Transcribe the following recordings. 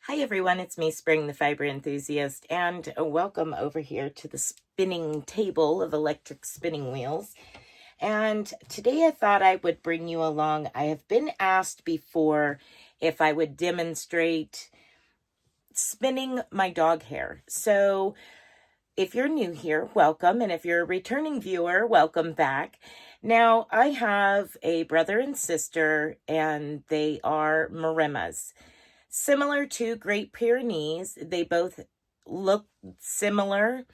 Hi everyone, it's me, Spring, the fiber enthusiast, and welcome over here to the spinning table of electric spinning wheels. And today I thought I would bring you along. I have been asked before if I would demonstrate spinning my dog hair. So if you're new here, welcome. And if you're a returning viewer, welcome back. Now, I have a brother and sister, and they are Marimas. Similar to Great Pyrenees, they both look similar.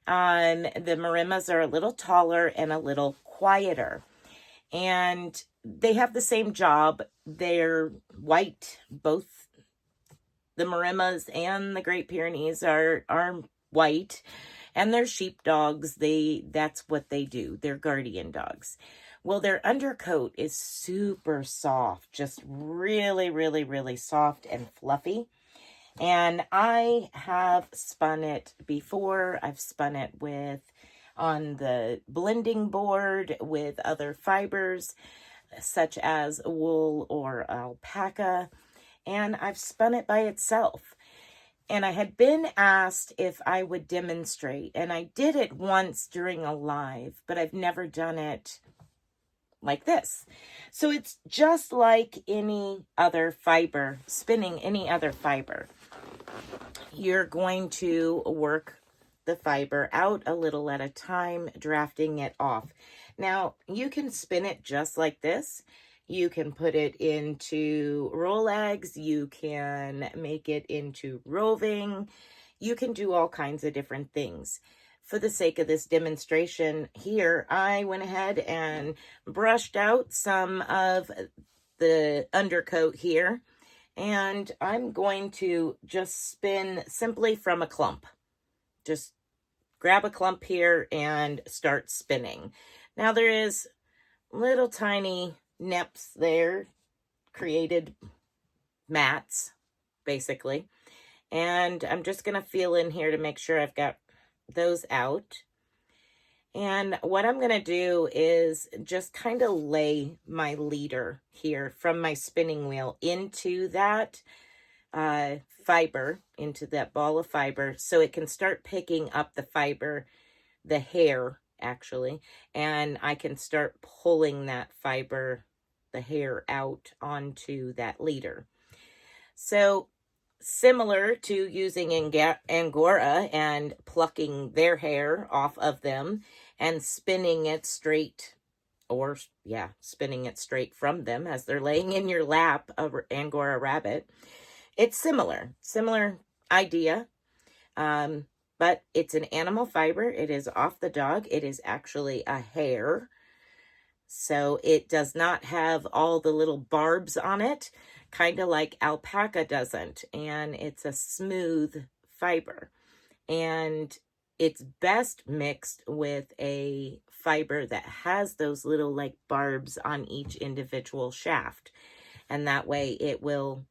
The Marimas are a little taller and a little quieter. And they have the same job. They're white. Both the Marimas and the Great Pyrenees are white. And they're sheepdogs. That's what they do. They're guardian dogs. Well, their undercoat is super soft, just really, really, really soft and fluffy. And I have spun it before. I've spun it on the blending board with other fibers, such as wool or alpaca. And I've spun it by itself. And I had been asked if I would demonstrate. And I did it once during a live, but I've never done it like this. So it's just like any other fiber, spinning any other fiber. You're going to work the fiber out a little at a time, drafting it off. Now, you can spin it just like this. You can put it into roll eggs. You can make it into roving. You can do all kinds of different things. For the sake of this demonstration here, I went ahead and brushed out some of the undercoat here. And I'm going to just spin simply from a clump. Just grab a clump here and start spinning. Now there is little tiny neps there, created mats, basically. And I'm just going to feel in here to make sure I've got those out. And what I'm going to do is just kind of lay my leader here from my spinning wheel into that fiber, into that ball of fiber, so it can start picking up the fiber, the hair actually, and I can start pulling that fiber, the hair, out onto that leader. So similar to using Angora and plucking their hair off of them and spinning it straight, or spinning it straight from them as they're laying in your lap, of Angora rabbit. It's similar idea, but it's an animal fiber. It is off the dog. It is actually a hair. So it does not have all the little barbs on it, kind of like alpaca doesn't. And it's a smooth fiber. And it's best mixed with a fiber that has those little like barbs on each individual shaft. And that way it will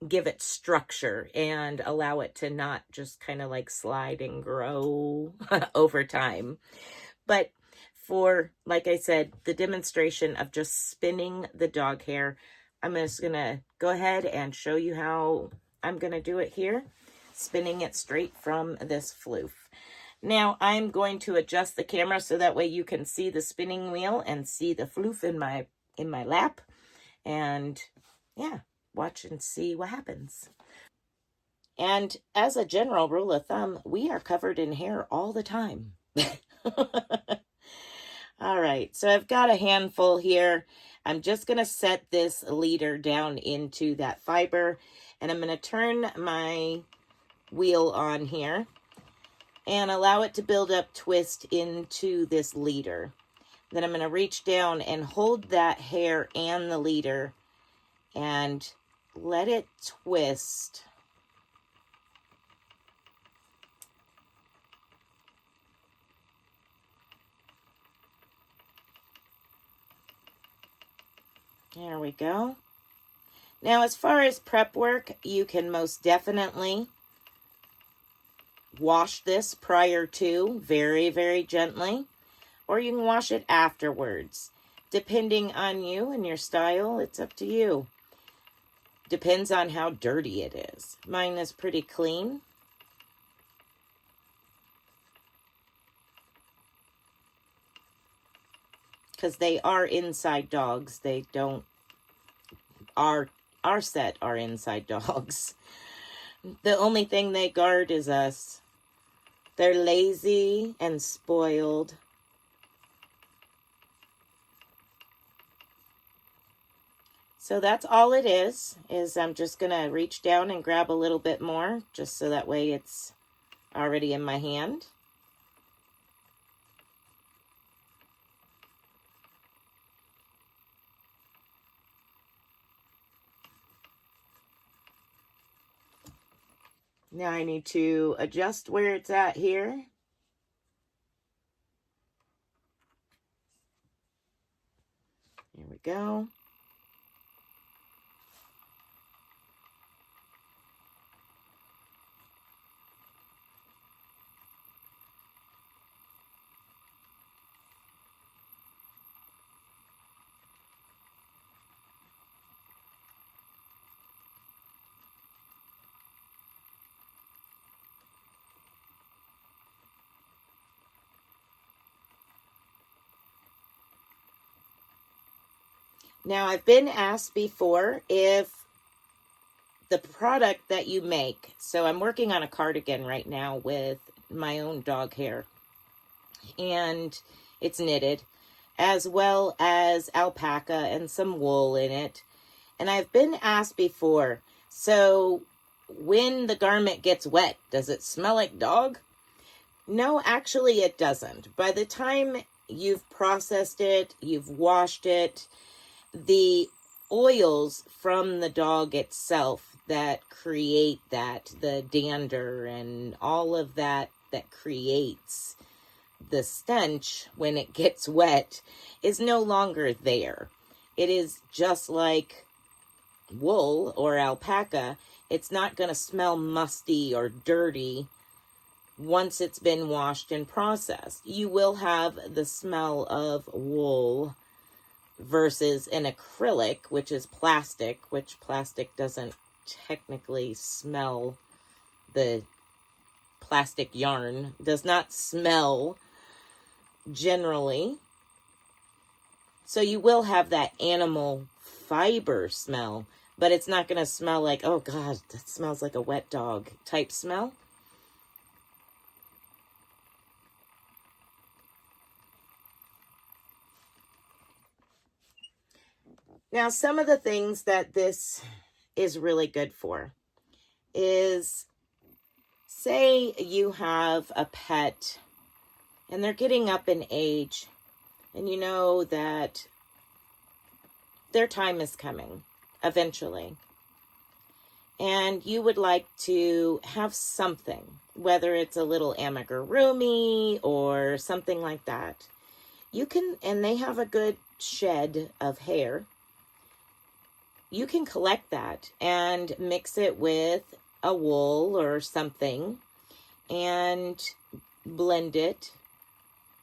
give it structure and allow it to not just kind of like slide and grow over time. But for, like I said, the demonstration of just spinning the dog hair, I'm just going to go ahead and show you how I'm going to do it here, spinning it straight from this floof. Now I'm going to adjust the camera so that way you can see the spinning wheel and see the floof in my lap. And yeah, watch and see what happens. And as a general rule of thumb, we are covered in hair all the time. All right, so I've got a handful here. I'm just going to set this leader down into that fiber, and I'm going to turn my wheel on here and allow it to build up twist into this leader. Then I'm going to reach down and hold that hair and the leader and let it twist. There we go. Now, as far as prep work, you can most definitely wash this prior to, very, very gently, or you can wash it afterwards. Depending on you and your style, it's up to you. Depends on how dirty it is. Mine is pretty clean. Because they are inside dogs. They don't, our set are inside dogs. The only thing they guard is us. They're lazy and spoiled. So that's all it is I'm just going to reach down and grab a little bit more, just so that way it's already in my hand. Now I need to adjust where it's at here. There we go. Now, I've been asked before if the product that you make, so I'm working on a cardigan right now with my own dog hair, and it's knitted, as well as alpaca and some wool in it. And I've been asked before, so when the garment gets wet, does it smell like dog? No, actually it doesn't. By the time you've processed it, you've washed it, the oils from the dog itself that create that, the dander and all of that that creates the stench when it gets wet, is no longer there. It is just like wool or alpaca. It's not going to smell musty or dirty once it's been washed and processed. You will have the smell of wool versus an acrylic, which is plastic, which plastic doesn't technically smell. The plastic yarn does not smell generally. So you will have that animal fiber smell, but it's not going to smell like, oh God, that smells like a wet dog type smell. Now, some of the things that this is really good for is, say you have a pet and they're getting up in age, and you know that their time is coming eventually, and you would like to have something, whether it's a little amigurumi or something like that. You can, and they have a good shed of hair, you can collect that and mix it with a wool or something and blend it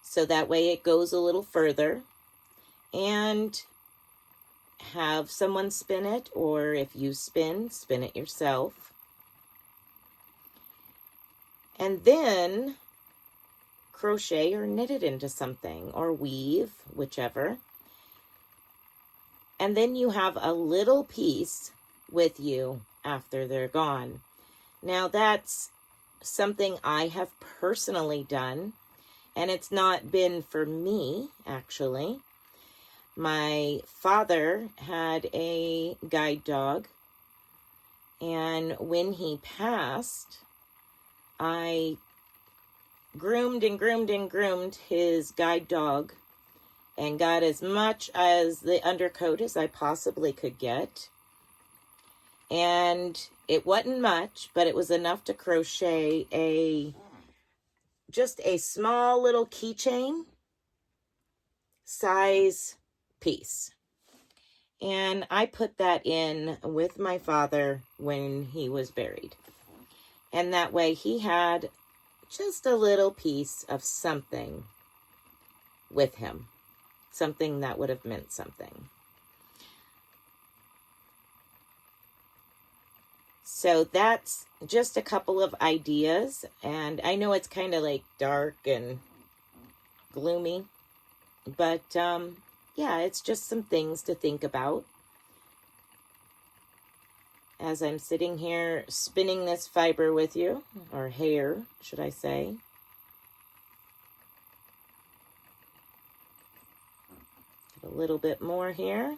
so that way it goes a little further, and have someone spin it, or if you spin it yourself. And then crochet or knit it into something, or weave, whichever. And then you have a little piece with you after they're gone. Now that's something I have personally done, and it's not been for me, actually. My father had a guide dog, and when he passed, I groomed and groomed and groomed his guide dog and got as much as the undercoat as I possibly could get. And it wasn't much, but it was enough to crochet just a small little keychain size piece. And I put that in with my father when he was buried. And that way he had just a little piece of something with him. Something that would have meant something. So that's just a couple of ideas. And I know it's kind of like dark and gloomy, but yeah, it's just some things to think about as I'm sitting here spinning this fiber with you, or hair, should I say. Get a little bit more here.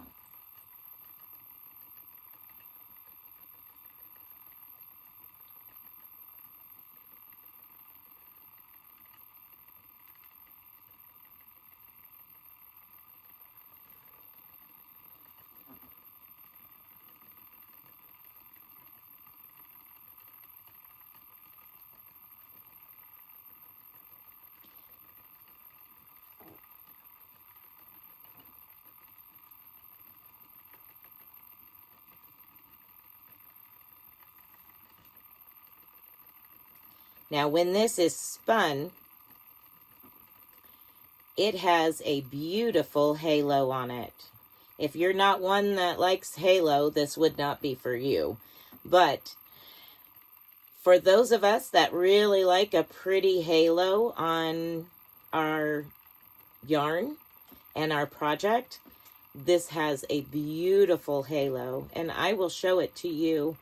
Now, when this is spun, it has a beautiful halo on it. If you're not one that likes halo, this would not be for you. But for those of us that really like a pretty halo on our yarn and our project, this has a beautiful halo. And I will show it to you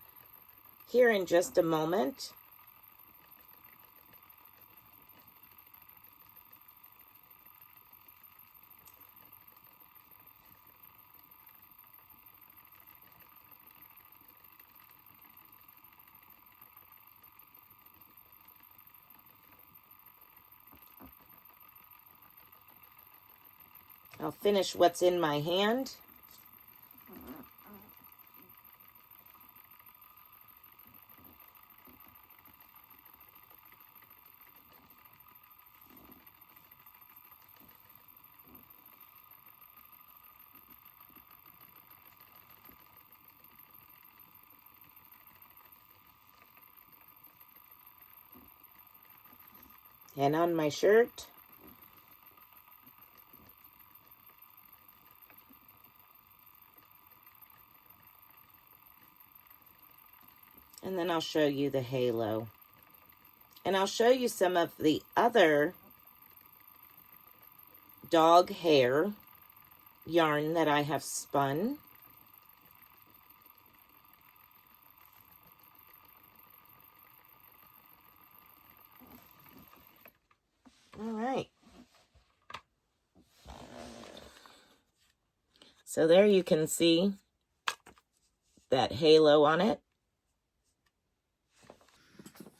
here in just a moment. I'll finish what's in my hand. And on my shirt. And then I'll show you the halo. And I'll show you some of the other dog hair yarn that I have spun. All right. So there you can see that halo on it.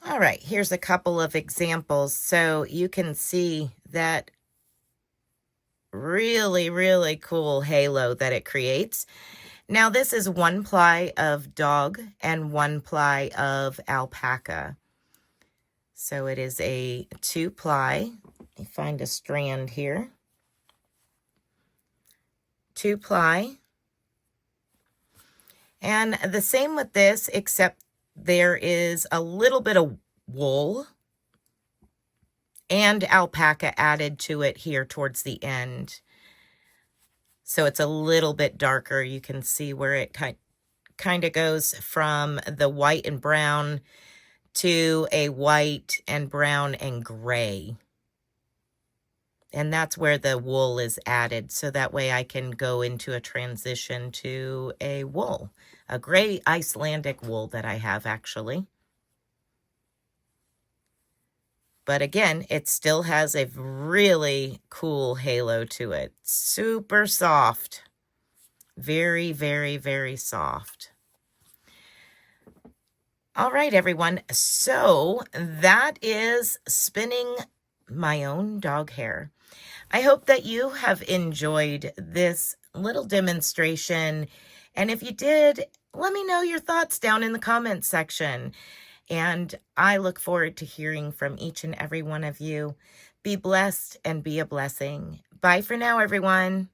All right, here's a couple of examples. So you can see that really, really cool halo that it creates. Now this is 1 ply of dog and 1 ply of alpaca. So it is a 2 ply. Let me find a strand here. 2 ply. And the same with this, except there is a little bit of wool and alpaca added to it here towards the end. So it's a little bit darker. You can see where it kind of goes from the white and brown to a white and brown and gray. And that's where the wool is added. So that way I can go into a transition to a wool, a gray Icelandic wool that I have actually. But again, it still has a really cool halo to it. Super soft. Very, very, very soft. All right, everyone. So that is spinning my own dog hair. I hope that you have enjoyed this little demonstration. And if you did, let me know your thoughts down in the comments section. And I look forward to hearing from each and every one of you. Be blessed and be a blessing. Bye for now, everyone.